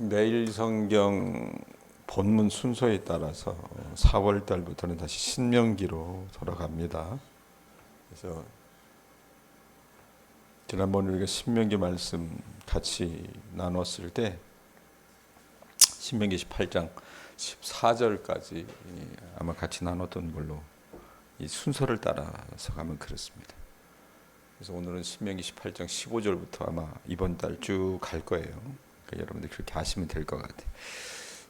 매일 성경 본문 순서에 따라서 4월 달부터는 다시 신명기로 돌아갑니다. 그래서 지난번에 우리가 신명기 말씀 같이 나눴을 때 신명기 18장 14절까지 아마 같이 나눴던 걸로 이 순서를 따라서 가면 그렇습니다. 그래서 오늘은 신명기 18장 15절부터 아마 이번 달 쭉 갈 거예요. 그러니까 여러분들 그렇게 하시면 될 것 같아요.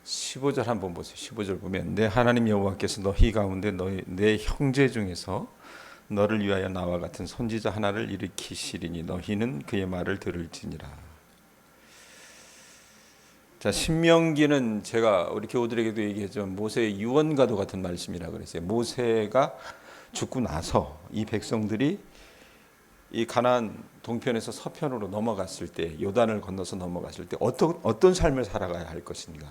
15절 한번 보세요. 15절 보면 내 하나님 여호와께서 너희 가운데 내 형제 중에서 너를 위하여 나와 같은 선지자 하나를 일으키시리니 너희는 그의 말을 들을지니라. 자, 신명기는 제가 우리 교우들에게도 얘기했지만 모세의 유언과도 같은 말씀이라고 그랬어요. 모세가 죽고 나서 이 백성들이 이 가나안 동편에서 서편으로 넘어갔을 때, 요단을 건너서 넘어갔을 때 어떤 삶을 살아가야 할 것인가,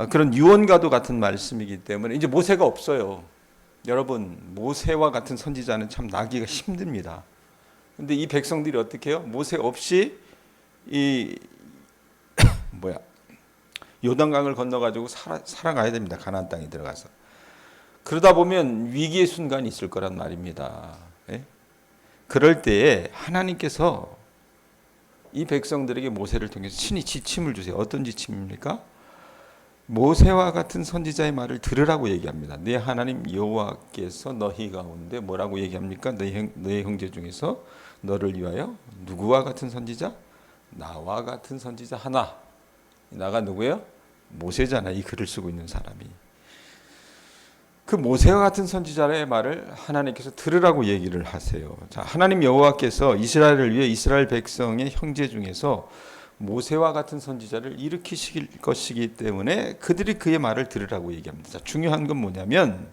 그런 유언과도 같은 말씀이기 때문에 이제 모세가 없어요. 여러분, 모세와 같은 선지자는 참 나기가 힘듭니다. 근데 이 백성들이 어떻게 해요? 모세 없이 이 요단강을 건너가지고 살아가야 됩니다. 가나안 땅에 들어가서. 그러다 보면 위기의 순간이 있을 거란 말입니다. 예? 그럴 때에 하나님께서 이 백성들에게 모세를 통해서 친히 지침을 주세요. 어떤 지침입니까? 모세와 같은 선지자의 말을 들으라고 얘기합니다. 내 하나님 여호와께서 너희 가운데 뭐라고 얘기합니까? 너희 형제 중에서 너를 위하여 누구와 같은 선지자? 나와 같은 선지자 하나. 나가 누구예요? 모세잖아. 이 글을 쓰고 있는 사람이. 그 모세와 같은 선지자의 말을 하나님께서 들으라고 얘기를 하세요. 자, 하나님 여호와께서 이스라엘을 위해 이스라엘 백성의 형제 중에서 모세와 같은 선지자를 일으키실 것이기 때문에 그들이 그의 말을 들으라고 얘기합니다. 자, 중요한 건 뭐냐면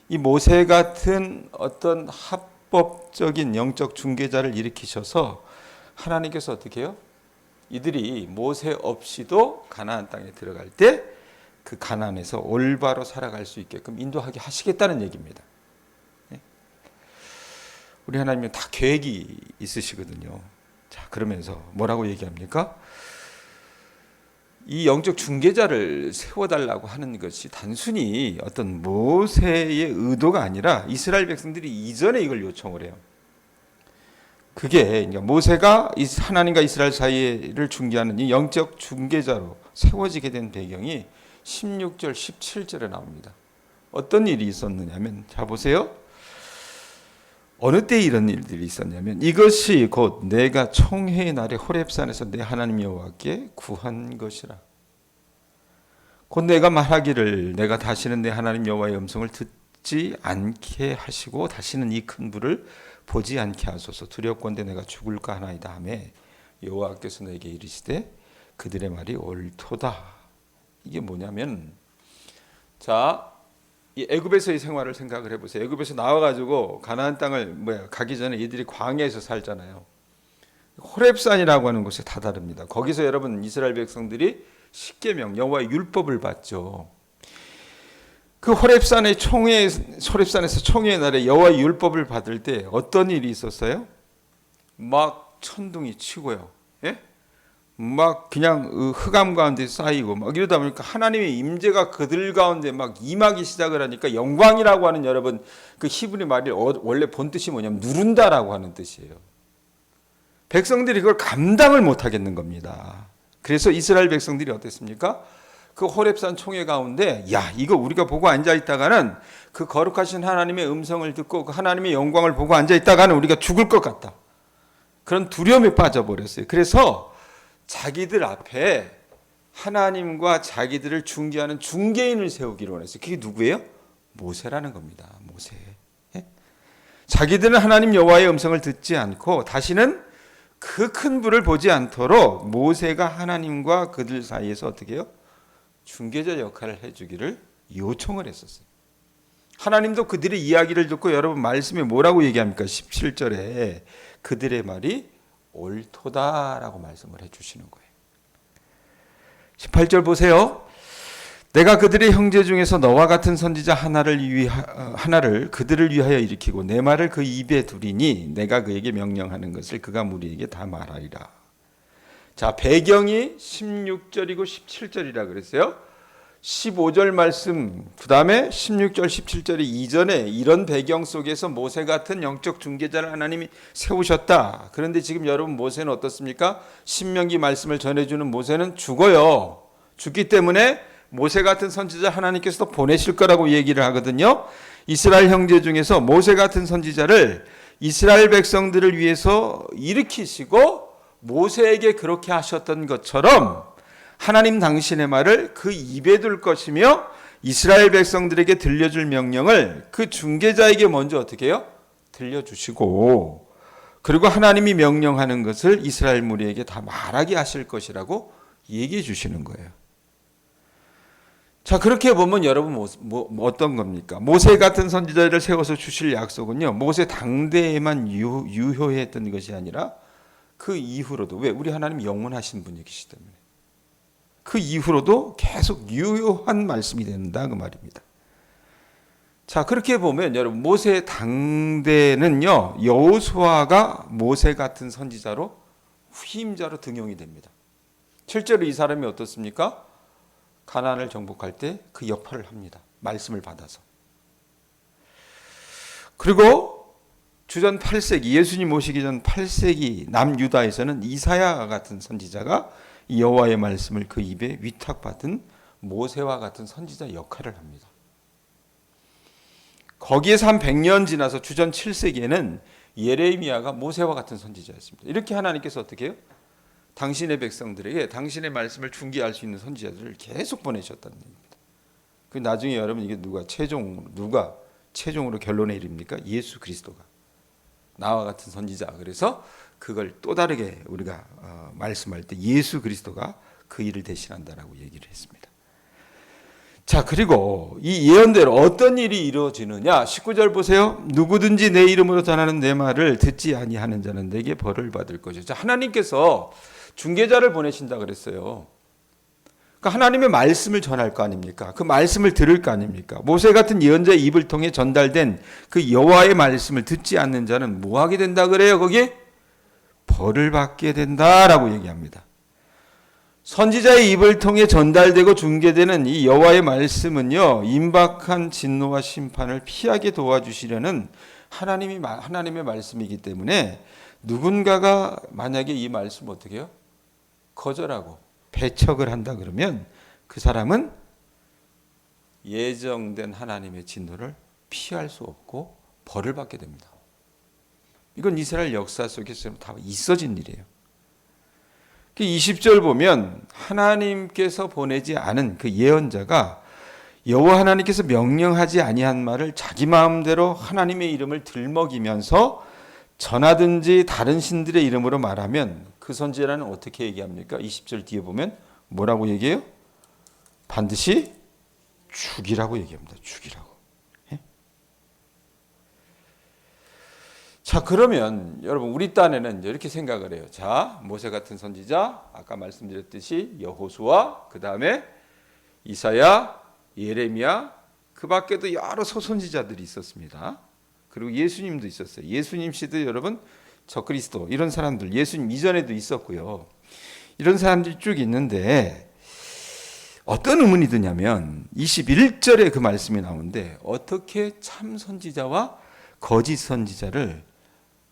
이 모세 같은 어떤 합법적인 영적 중개자를 일으키셔서 하나님께서 어떻게 해요? 이들이 모세 없이도 가나안 땅에 들어갈 때 그 가나안에서 올바로 살아갈 수 있게끔 인도하게 하시겠다는 얘기입니다. 우리 하나님은 다 계획이 있으시거든요. 자, 그러면서 뭐라고 얘기합니까? 이 영적 중개자를 세워달라고 하는 것이 단순히 어떤 모세의 의도가 아니라 이스라엘 백성들이 이전에 이걸 요청을 해요. 그게 모세가 하나님과 이스라엘 사이를 중개하는 이 영적 중개자로 세워지게 된 배경이 16절, 17절에 나옵니다. 어떤 일이 있었느냐면, 자 보세요. 어느 때 이런 일들이 있었냐면 이것이 곧 내가 총회의 날에 호렙산에서 내 하나님 여호와께 구한 것이라. 곧 내가 말하기를 내가 다시는 내 하나님 여호와의 음성을 듣지 않게 하시고 다시는 이 큰 불을 보지 않게 하소서. 두렵건대 내가 죽을까 하나이다 하며 여호와께서 내게 이르시되 그들의 말이 옳도다. 이게 뭐냐면, 자, 이 애굽에서의 생활을 생각을 해보세요. 애굽에서 나와가지고 가나안 땅을 가기 전에 이들이 광야에서 살잖아요. 호렙산이라고 하는 곳에 다다릅니다. 거기서 여러분 이스라엘 백성들이 십계명 여호와의 율법을 받죠. 그 호렙산에서 총회의 날에 여호와의 율법을 받을 때 어떤 일이 있었어요? 막 천둥이 치고요. 예? 막 그냥 흑암 가운데 쌓이고 막 이러다 보니까 하나님의 임재가 그들 가운데 막 임하기 시작을 하니까, 영광이라고 하는 여러분 그 히브리 말이 원래 본 뜻이 뭐냐면 누른다라고 하는 뜻이에요. 백성들이 그걸 감당을 못 하겠는 겁니다. 그래서 이스라엘 백성들이 어땠습니까? 그 호렙산 총회 가운데, 야, 이거 우리가 보고 앉아 있다가는 그 거룩하신 하나님의 음성을 듣고 그 하나님의 영광을 보고 앉아 있다가는 우리가 죽을 것 같다. 그런 두려움에 빠져버렸어요. 그래서 자기들 앞에 하나님과 자기들을 중개하는 중개인을 세우기로 했어요. 그게 누구예요? 모세라는 겁니다. 모세. 예? 자기들은 하나님 여호와의 음성을 듣지 않고 다시는 그 큰 불을 보지 않도록 모세가 하나님과 그들 사이에서 어떻게 해요? 중개자 역할을 해주기를 요청을 했었어요. 하나님도 그들의 이야기를 듣고 여러분 말씀에 뭐라고 얘기합니까? 17절에 그들의 말이 옳도다라고 말씀을 해주시는 거예요. 18절 보세요. 내가 그들의 형제 중에서 너와 같은 선지자 하나를 그들을 위하여 일으키고 내 말을 그 입에 두리니 내가 그에게 명령하는 것을 그가 무리에게 다 말하리라. 자, 배경이 16절이고 17절이라 그랬어요. 15절 말씀, 그 다음에 16절, 17절이 이전에 이런 배경 속에서 모세 같은 영적 중개자를 하나님이 세우셨다. 그런데 지금 여러분 모세는 어떻습니까? 신명기 말씀을 전해주는 모세는 죽어요. 죽기 때문에 모세 같은 선지자 하나님께서 보내실 거라고 얘기를 하거든요. 이스라엘 형제 중에서 모세 같은 선지자를 이스라엘 백성들을 위해서 일으키시고 모세에게 그렇게 하셨던 것처럼 하나님 당신의 말을 그 입에 둘 것이며 이스라엘 백성들에게 들려줄 명령을 그 중개자에게 먼저 어떻게 해요? 들려주시고 그리고 하나님이 명령하는 것을 이스라엘 무리에게 다 말하게 하실 것이라고 얘기해 주시는 거예요. 자, 그렇게 보면 여러분 어떤 겁니까? 모세 같은 선지자를 세워서 주실 약속은요, 모세 당대에만 유효했던 것이 아니라 그 이후로도, 왜? 우리 하나님 영원하신 분이시기 때문에 그 이후로도 계속 유효한 말씀이 된다 그 말입니다. 자, 그렇게 보면 여러분 모세 당대는요, 여호수아가 모세 같은 선지자로 후임자로 등용이 됩니다. 실제로 이 사람이 어떻습니까? 가나안을 정복할 때 그 역할을 합니다. 말씀을 받아서. 그리고 주전 8세기, 예수님 오시기 전 8세기 남유다에서는 이사야 같은 선지자가 여호와의 말씀을 그 입에 위탁받은 모세와 같은 선지자 역할을 합니다. 거기에서 한 100년 지나서 주전 7세기에는 예레미야가 모세와 같은 선지자였습니다. 이렇게 하나님께서 어떻게 해요? 당신의 백성들에게 당신의 말씀을 중개할 수 있는 선지자들을 계속 보내셨다는 얘기입니다. 그 나중에 여러분 이게 누가 최종으로 결론에 이릅니까? 예수 그리스도가 나와 같은 선지자. 그래서 그걸 또 다르게 우리가 말씀할 때 예수 그리스도가 그 일을 대신한다라고 얘기를 했습니다. 자, 그리고 이 예언대로 어떤 일이 이루어지느냐? 19절 보세요. 누구든지 내 이름으로 전하는 내 말을 듣지 아니하는 자는 내게 벌을 받을 것이죠. 자, 하나님께서 중개자를 보내신다 그랬어요. 그러니까 하나님의 말씀을 전할 거 아닙니까? 그 말씀을 들을 거 아닙니까? 모세 같은 예언자의 입을 통해 전달된 그 여호와의 말씀을 듣지 않는 자는 뭐 하게 된다 그래요? 거기 벌을 받게 된다라고 얘기합니다. 선지자의 입을 통해 전달되고 중개되는 이 여호와의 말씀은요, 임박한 진노와 심판을 피하게 도와주시려는 하나님의 말씀이기 때문에 누군가가 만약에 이 말씀을 어떻게 해요? 거절하고 배척을 한다 그러면 그 사람은 예정된 하나님의 진노를 피할 수 없고 벌을 받게 됩니다. 이건 이스라엘 역사 속에서 다 있어진 일이에요. 20절 보면 하나님께서 보내지 않은 그 예언자가 여호와 하나님께서 명령하지 아니한 말을 자기 마음대로 하나님의 이름을 들먹이면서 전하든지 다른 신들의 이름으로 말하면 그 선지자는 어떻게 얘기합니까? 20절 뒤에 보면 뭐라고 얘기해요? 반드시 죽이라고 얘기합니다. 죽이라고. 예? 자, 그러면 여러분 우리 딴에는 이렇게 생각을 해요. 자, 모세 같은 선지자, 아까 말씀드렸듯이 여호수아, 그 다음에 이사야, 예레미야, 그 밖에도 여러 소선지자들이 있었습니다. 그리고 예수님도 있었어요. 예수님 씨도 여러분 적그리스도 이런 사람들 예수님 이전에도 있었고요. 이런 사람들이 쭉 있는데 어떤 의문이 드냐면 21절에 그 말씀이 나오는데 어떻게 참 선지자와 거짓 선지자를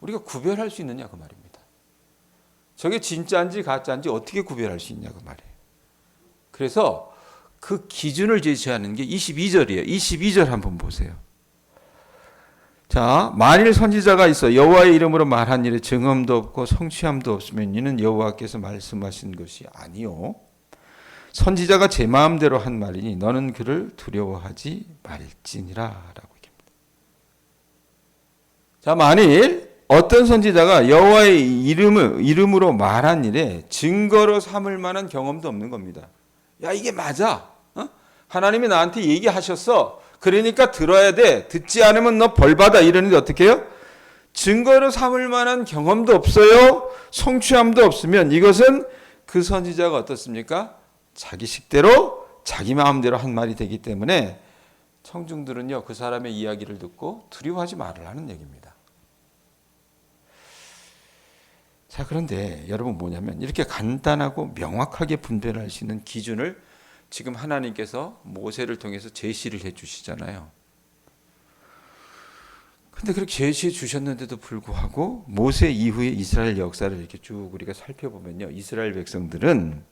우리가 구별할 수 있느냐 그 말입니다. 저게 진짜인지 가짜인지 어떻게 구별할 수 있냐 그 말이에요. 그래서 그 기준을 제시하는 게 22절이에요. 22절 한번 보세요. 자, 만일 선지자가 있어 여호와의 이름으로 말한 일에 증언도 없고 성취함도 없으면 이는 여호와께서 말씀하신 것이 아니요 선지자가 제 마음대로 한 말이니 너는 그를 두려워하지 말지니라 라고 얘기합니다. 자, 만일 어떤 선지자가 여호와의 이름으로 말한 일에 증거로 삼을 만한 경험도 없는 겁니다. 야, 이게 맞아. 하나님이 나한테 얘기하셨어. 그러니까 들어야 돼. 듣지 않으면 너 벌받아. 이러는데 어떻게 해요? 증거로 삼을 만한 경험도 없어요. 성취함도 없으면 이것은 그 선지자가 어떻습니까? 자기 식대로 자기 마음대로 한 말이 되기 때문에 청중들은요, 그 사람의 이야기를 듣고 두려워하지 말으라는 얘기입니다. 자, 그런데 여러분 뭐냐면 이렇게 간단하고 명확하게 분별할 수 있는 기준을 지금 하나님께서 모세를 통해서 제시를 해 주시잖아요. 근데 그렇게 제시해 주셨는데도 불구하고 모세 이후에 이스라엘 역사를 이렇게 쭉 우리가 살펴보면요. 이스라엘 백성들은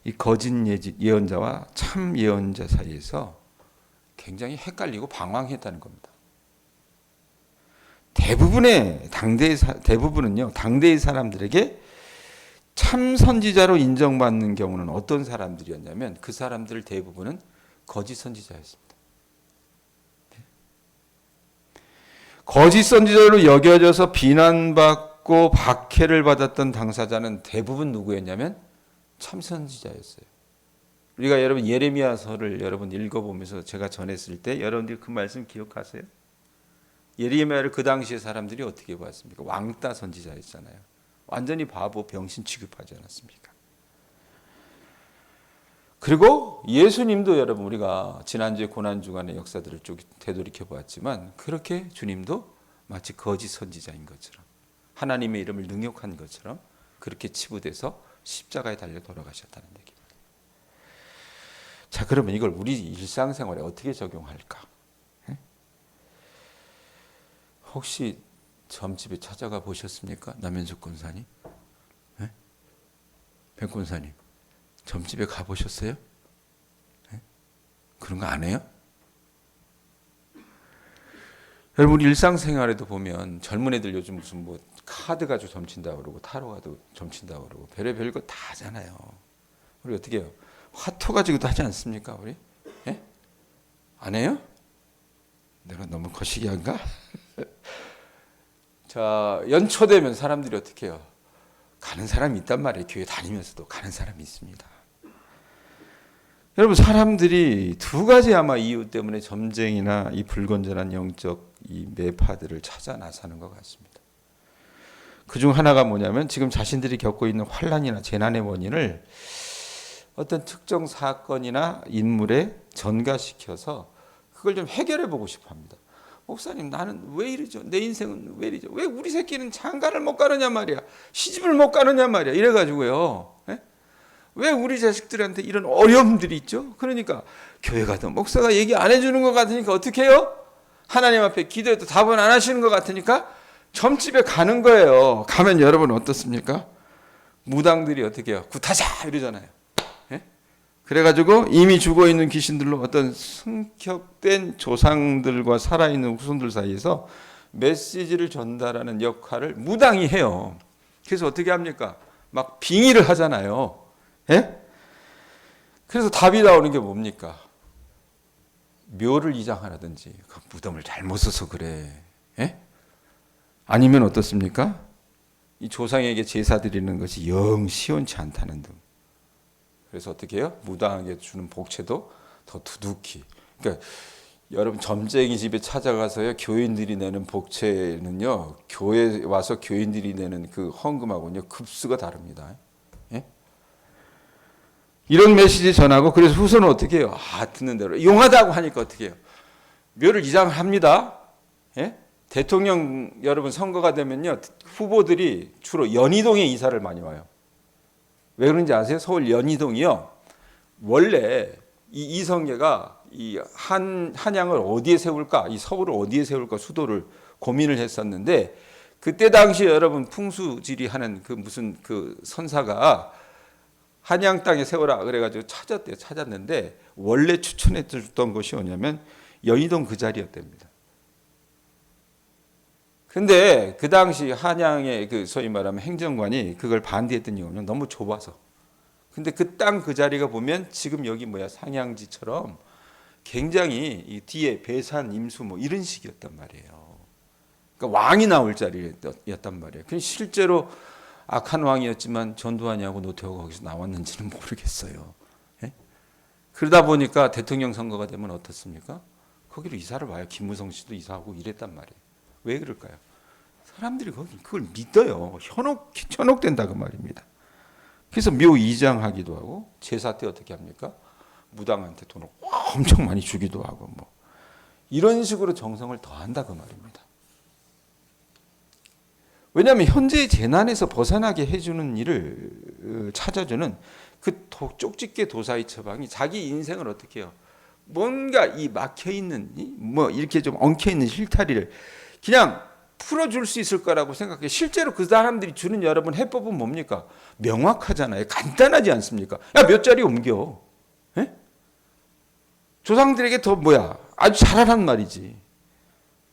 이 거짓 예언자와 참 예언자 사이에서 굉장히 헷갈리고 방황했다는 겁니다. 대부분은요, 당대의 사람들에게 참 선지자로 인정받는 경우는 어떤 사람들이었냐면 그 사람들 대부분은 거짓 선지자였습니다. 거짓 선지자로 여겨져서 비난받고 박해를 받았던 당사자는 대부분 누구였냐면 참 선지자였어요. 우리가 여러분 예레미야서를 여러분 읽어보면서 제가 전했을 때 여러분들 그 말씀 기억하세요? 예레미야를 그 당시의 사람들이 어떻게 봤습니까? 왕따 선지자였잖아요. 완전히 바보 병신 취급하지 않았습니까? 그리고 예수님도 여러분 우리가 지난주에 고난주간의 역사들을 쭉 되돌이켜 보았지만 그렇게 주님도 마치 거짓 선지자인 것처럼 하나님의 이름을 능욕한 것처럼 그렇게 치부돼서 십자가에 달려 돌아가셨다는 얘기입니다. 자, 그러면 이걸 우리 일상생활에 어떻게 적용할까? 혹시 점집에 찾아가 보셨습니까? 남현숙 권사님? 네? 백 권사님, 점집에 가보셨어요? 네? 그런 거 안 해요? 여러분 일상생활에도 보면 젊은 애들 요즘 무슨 뭐 카드 가지고 점친다 그러고 타로 가지고 점친다 그러고 별의별 거 다 하잖아요. 우리 어떻게 해요? 화토 가지고도 하지 않습니까? 우리? 네? 안 해요? 내가 너무 거시기한가? 자, 연초되면 사람들이 어떻게 해요? 가는 사람이 있단 말이에요. 교회 다니면서도 가는 사람이 있습니다. 여러분 사람들이 두 가지 아마 이유 때문에 점쟁이나 이 불건전한 영적 이 매파들을 찾아 나서는 것 같습니다. 그중 하나가 뭐냐면 지금 자신들이 겪고 있는 환난이나 재난의 원인을 어떤 특정 사건이나 인물에 전가시켜서 그걸 좀 해결해 보고 싶어 합니다. 목사님 나는 왜 이러죠? 내 인생은 왜 이러죠? 왜 우리 새끼는 장가를 못 가느냐 말이야. 시집을 못 가느냐 말이야. 이래가지고요. 에? 왜 우리 자식들한테 이런 어려움들이 있죠? 그러니까 교회 가도 목사가 얘기 안 해주는 것 같으니까 어떻게 해요? 하나님 앞에 기도해도 답은 안 하시는 것 같으니까 점집에 가는 거예요. 가면 여러분 어떻습니까? 무당들이 어떻게 해요? 굿하자 이러잖아요. 그래가지고 이미 죽어있는 귀신들로 어떤 승격된 조상들과 살아있는 후손들 사이에서 메시지를 전달하는 역할을 무당이 해요. 그래서 어떻게 합니까? 막 빙의를 하잖아요. 예? 그래서 답이 나오는 게 뭡니까? 묘를 이장하라든지 그 무덤을 잘못 써서 그래. 예? 아니면 어떻습니까? 이 조상에게 제사 드리는 것이 영 시원치 않다는 등. 그래서 어떻게 해요? 무당에게 주는 복채도 더 두둑히. 그러니까 여러분 점쟁이 집에 찾아가서요 교인들이 내는 복채는요 교회 와서 교인들이 내는 그 헌금하고는요 급수가 다릅니다. 예? 이런 메시지 전하고 그래서 후손은 어떻게 해요? 듣는 대로 용하다고 하니까 어떻게 해요? 묘를 이장합니다. 예? 대통령 여러분 선거가 되면요 후보들이 주로 연희동에 이사를 많이 와요. 왜 그런지 아세요? 서울 연희동이요. 원래 이 이성계가 이 한양을 어디에 세울까, 이 서울을 어디에 세울까 수도를 고민을 했었는데 그때 당시 여러분 풍수지리 하는 그 무슨 그 선사가 한양 땅에 세워라 그래가지고 찾았대요. 찾았는데 원래 추천했던 것이 뭐냐면 연희동 그 자리였답니다. 근데 그 당시 한양의 그 소위 말하면 행정관이 그걸 반대했던 이유는 너무 좁아서. 근데 그 땅 그 자리가 보면 지금 여기 상향지처럼 굉장히 이 뒤에 배산 임수 뭐 이런 식이었단 말이에요. 그러니까 왕이 나올 자리였단 말이에요. 그 실제로 악한 왕이었지만 전두환이하고 노태우가 거기서 나왔는지는 모르겠어요. 예? 그러다 보니까 대통령 선거가 되면 어떻습니까? 거기로 이사를 와요. 김무성 씨도 이사하고 이랬단 말이에요. 왜 그럴까요? 사람들이 그걸 믿어요. 현혹된다 그 말입니다. 그래서 묘 이장하기도 하고 제사 때 어떻게 합니까? 무당한테 돈을 엄청 많이 주기도 하고 뭐 이런 식으로 정성을 더한다 그 말입니다. 왜냐하면 현재의 재난에서 벗어나게 해주는 일을 찾아주는 그 쪽집게 도사의 처방이 자기 인생을 어떻게 해요? 뭔가 이 막혀있는 뭐 이렇게 좀 엉켜있는 실타리를 그냥 풀어줄 수 있을 거라고 생각해요. 실제로 그 사람들이 주는 여러분 해법은 뭡니까? 명확하잖아요. 간단하지 않습니까? 야, 몇 자리 옮겨. 에? 조상들에게 더 뭐야? 아주 잘하란 말이지.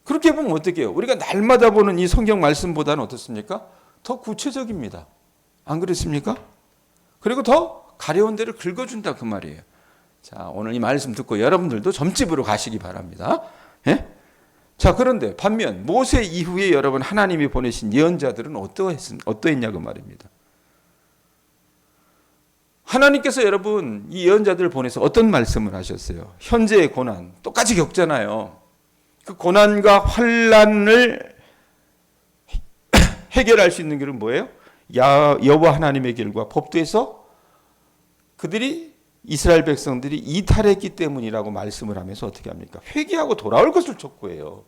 그렇게 보면 어떻게 해요? 우리가 날마다 보는 이 성경 말씀보다는 어떻습니까? 더 구체적입니다. 안 그렇습니까? 그리고 더 가려운 데를 긁어준다 그 말이에요. 자, 오늘 이 말씀 듣고 여러분들도 점집으로 가시기 바랍니다. 예? 자, 그런데 반면 모세 이후에 여러분 하나님이 보내신 예언자들은 어떠했냐 그 말입니다. 하나님께서 여러분 이 예언자들을 보내서 어떤 말씀을 하셨어요? 현재의 고난 똑같이 겪잖아요. 그 고난과 환란을 해결할 수 있는 길은 뭐예요? 여호와 하나님의 길과 법도에서 그들이 이스라엘 백성들이 이탈했기 때문이라고 말씀을 하면서 어떻게 합니까? 회개하고 돌아올 것을 촉구해요.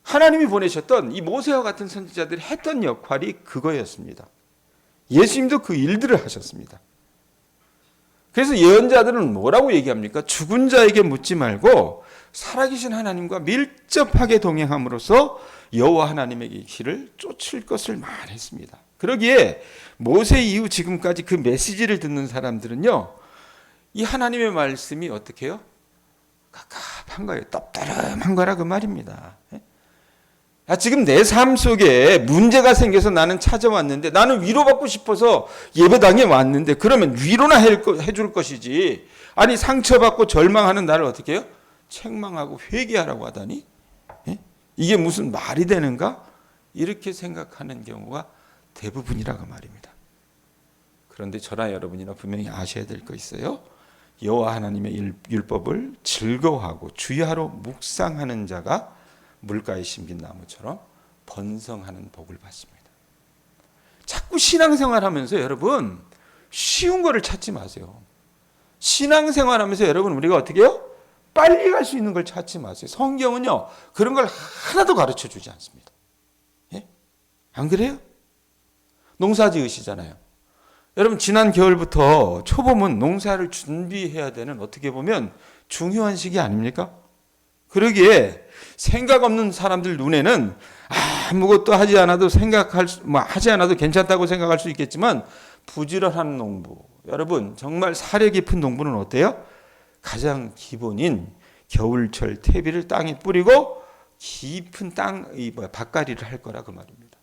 하나님이 보내셨던 이 모세와 같은 선지자들이 했던 역할이 그거였습니다. 예수님도 그 일들을 하셨습니다. 그래서 예언자들은 뭐라고 얘기합니까? 죽은 자에게 묻지 말고 살아계신 하나님과 밀접하게 동행함으로써 여호와 하나님의 길을 쫓을 것을 말했습니다. 그러기에 모세 이후 지금까지 그 메시지를 듣는 사람들은요, 이 하나님의 말씀이 어떻게 해요? 갑갑한 거예요. 떡다름한 거라 그 말입니다. 지금 내 삶 속에 문제가 생겨서 나는 찾아왔는데 나는 위로받고 싶어서 예배당에 왔는데 그러면 위로나 해줄 것이지. 아니 상처받고 절망하는 나를 어떻게 해요? 책망하고 회개하라고 하다니? 이게 무슨 말이 되는가? 이렇게 생각하는 경우가 대부분이라고 말입니다. 그런데 저나 여러분이나 분명히 아셔야 될 거 있어요. 여호와 하나님의 율법을 즐거워하고 주야로 묵상하는 자가 물가에 심긴 나무처럼 번성하는 복을 받습니다. 자꾸 신앙생활하면서 여러분 쉬운 거를 찾지 마세요. 신앙생활하면서 여러분 우리가 어떻게 해요? 빨리 갈 수 있는 걸 찾지 마세요. 성경은요 그런 걸 하나도 가르쳐 주지 않습니다. 예? 안 그래요? 농사 지으시잖아요. 여러분 지난 겨울부터 초봄은 농사를 준비해야 되는 어떻게 보면 중요한 시기 아닙니까? 그러기에 생각 없는 사람들 눈에는 아무것도 하지 않아도 하지 않아도 괜찮다고 생각할 수 있겠지만 부지런한 농부, 여러분 정말 사려 깊은 농부는 어때요? 가장 기본인 겨울철 퇴비를 땅에 뿌리고 깊은 밭갈이를 할 거라 그 말입니다.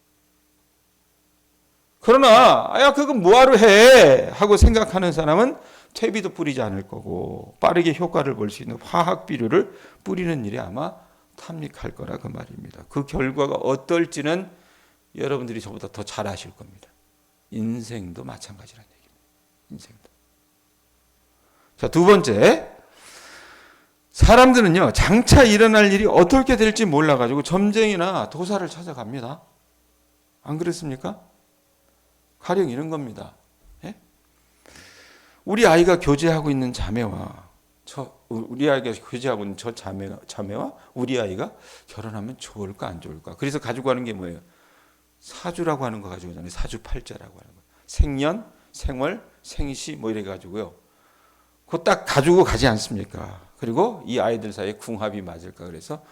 그러나 그건 뭐하러 해 하고 생각하는 사람은 퇴비도 뿌리지 않을 거고 빠르게 효과를 볼 수 있는 화학 비료를 뿌리는 일에 아마 탐닉할 거라 그 말입니다. 그 결과가 어떨지는 여러분들이 저보다 더 잘 아실 겁니다. 인생도 마찬가지라는 얘기입니다. 인생도. 자, 두 번째, 사람들은요 장차 일어날 일이 어떻게 될지 몰라가지고 점쟁이나 도사를 찾아갑니다. 안 그렇습니까? 가령 이런 겁니다. 예? 우리 아이가 교제하고 있는 자매와 우리 아이가 교제하고 있는 저 자매와 우리 아이가 결혼하면 좋을까 안 좋을까? 그래서 가지고 가는 게 뭐예요? 사주라고 하는 거 가지고 오잖아요. 사주팔자라고 하는 거. 생년, 생월, 생시 뭐 이래 가지고요. 그거 딱 가지고 가지 않습니까? 그리고 이 아이들 사이에 궁합이 맞을까 그래서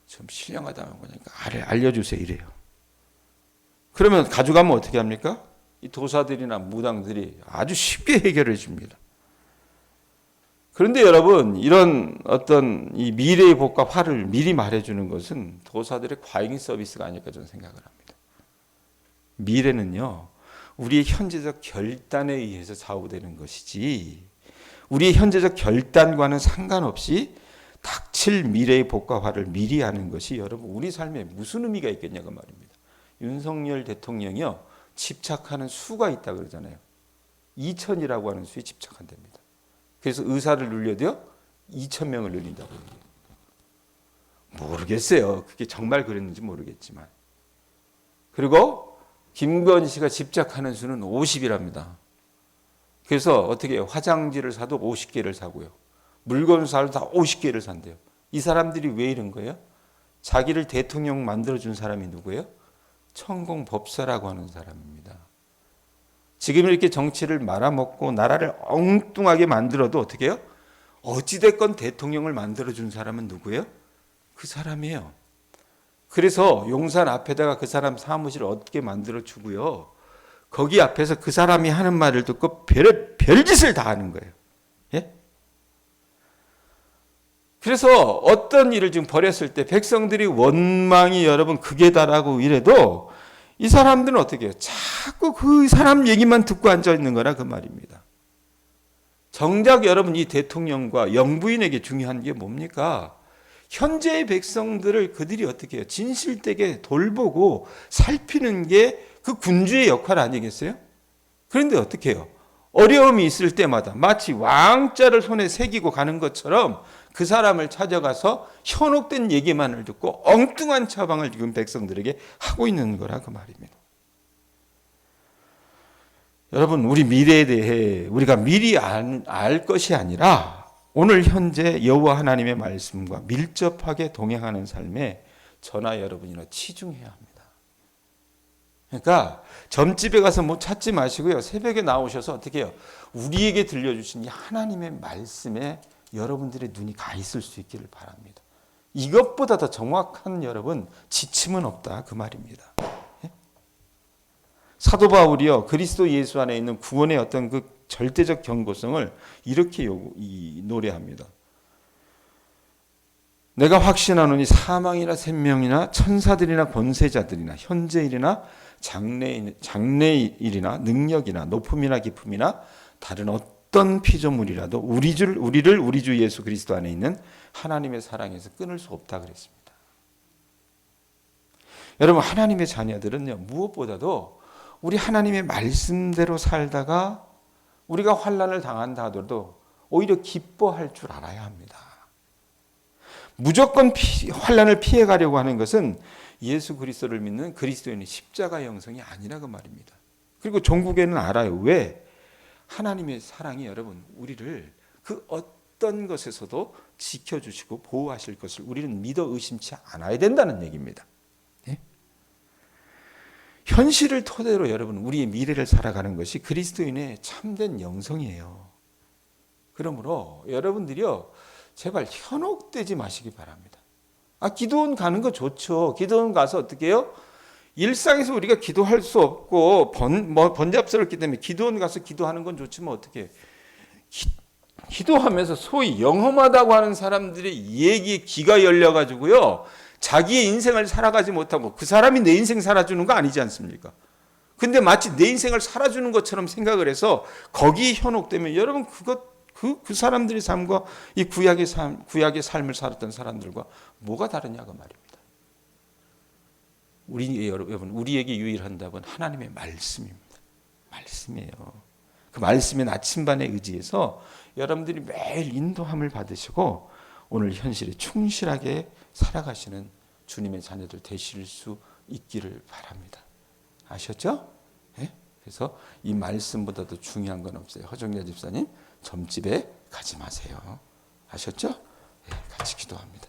좀 신령하다는 거니까 알려주세요 이래요. 그러면 가져가면 어떻게 합니까? 이 도사들이나 무당들이 아주 쉽게 해결해 줍니다. 그런데 여러분 이런 어떤 이 미래의 복과 화를 미리 말해주는 것은 도사들의 과잉 서비스가 아닐까 저는 생각을 합니다. 미래는요 우리의 현재적 결단에 의해서 좌우되는 것이지 우리의 현재적 결단과는 상관없이 닥칠 미래의 복과 화를 미리 하는 것이 여러분 우리 삶에 무슨 의미가 있겠냐고 말입니다. 윤석열 대통령이요 집착하는 수가 있다 그러잖아요. 2000이라고 하는 수에 집착한답니다. 그래서 의사를 늘려도요 2000명을 늘린다고 얘기해요. 모르겠어요. 그게 정말 그랬는지 모르겠지만. 그리고 김건희 씨가 집착하는 수는 50이랍니다. 그래서 어떻게 해요? 화장지를 사도 50개를 사고요. 물건 사도 다 50개를 산대요. 이 사람들이 왜 이런 거예요? 자기를 대통령 만들어준 사람이 누구예요? 천공법사라고 하는 사람입니다. 지금 이렇게 정치를 말아먹고 나라를 엉뚱하게 만들어도 어떻게 해요? 어찌됐건 대통령을 만들어준 사람은 누구예요? 그 사람이에요. 그래서 용산 앞에다가 그 사람 사무실을 어떻게 만들어주고요. 거기 앞에서 그 사람이 하는 말을 듣고 별짓을 다 하는 거예요. 예? 그래서 어떤 일을 지금 벌였을 때 백성들이 원망이 여러분 극에 달하고 이래도 이 사람들은 어떻게 해요? 자꾸 그 사람 얘기만 듣고 앉아 있는 거라 그 말입니다. 정작 여러분 이 대통령과 영부인에게 중요한 게 뭡니까? 현재의 백성들을 그들이 어떻게 해요? 진실되게 돌보고 살피는 게 그 군주의 역할 아니겠어요? 그런데 어떻게 해요? 어려움이 있을 때마다 마치 왕자를 손에 새기고 가는 것처럼 그 사람을 찾아가서 현혹된 얘기만을 듣고 엉뚱한 처방을 지금 백성들에게 하고 있는 거라 그 말입니다. 여러분 우리 미래에 대해 우리가 미리 알 것이 아니라 오늘 현재 여호와 하나님의 말씀과 밀접하게 동행하는 삶에 저나 여러분이나 치중해야 합니다. 그러니까 점집에 가서 뭐 찾지 마시고요. 새벽에 나오셔서 어떻게 해요? 우리에게 들려주신 이 하나님의 말씀에 여러분들의 눈이 가 있을 수 있기를 바랍니다. 이것보다 더 정확한 여러분 지침은 없다 그 말입니다. 예? 사도 바울이요 그리스도 예수 안에 있는 구원의 어떤 그 절대적 경고성을 이렇게 노래합니다. 내가 확신하노니 사망이나 생명이나 천사들이나 권세자들이나 현재일이나 장래일이나 능력이나 높음이나 깊음이나 다른 어떤 피조물이라도 우리를 우리 주 예수 그리스도 안에 있는 하나님의 사랑에서 끊을 수 없다 그랬습니다. 여러분 하나님의 자녀들은요 무엇보다도 우리 하나님의 말씀대로 살다가 우리가 환난을 당한다 하더라도 오히려 기뻐할 줄 알아야 합니다. 무조건 환난을 피해가려고 하는 것은 예수 그리스도를 믿는 그리스도인의 십자가 영성이 아니라고 말입니다. 그리고 종국에는 알아요. 왜? 하나님의 사랑이 여러분 우리를 그 어떤 것에서도 지켜주시고 보호하실 것을 우리는 믿어 의심치 않아야 된다는 얘기입니다. 네? 현실을 토대로 여러분 우리의 미래를 살아가는 것이 그리스도인의 참된 영성이에요. 그러므로 여러분들이요 제발 현혹되지 마시기 바랍니다. 기도원 가는 거 좋죠. 기도원 가서 어떻게 해요? 일상에서 우리가 기도할 수 없고 번잡스럽기 때문에 기도원 가서 기도하는 건 좋지만 어떻게 해요? 기도하면서 소위 영험하다고 하는 사람들의 얘기에 귀가 열려가지고요. 자기의 인생을 살아가지 못하고 그 사람이 내 인생 살아주는 거 아니지 않습니까? 근데 마치 내 인생을 살아주는 것처럼 생각을 해서 거기에 현혹되면 여러분 그 사람들의 삶과 이 구약의 삶을 살았던 사람들과 뭐가 다르냐고 말입니다. 여러분 우리에게 유일한 답은 하나님의 말씀입니다. 말씀이에요. 그 말씀의 나침반에 의지해서 여러분들이 매일 인도함을 받으시고 오늘 현실에 충실하게 살아가시는 주님의 자녀들 되실 수 있기를 바랍니다. 아셨죠? 네? 그래서 이 말씀보다도 중요한 건 없어요. 허정야 집사님 점집에 가지 마세요. 아셨죠? 네, 같이 기도합니다.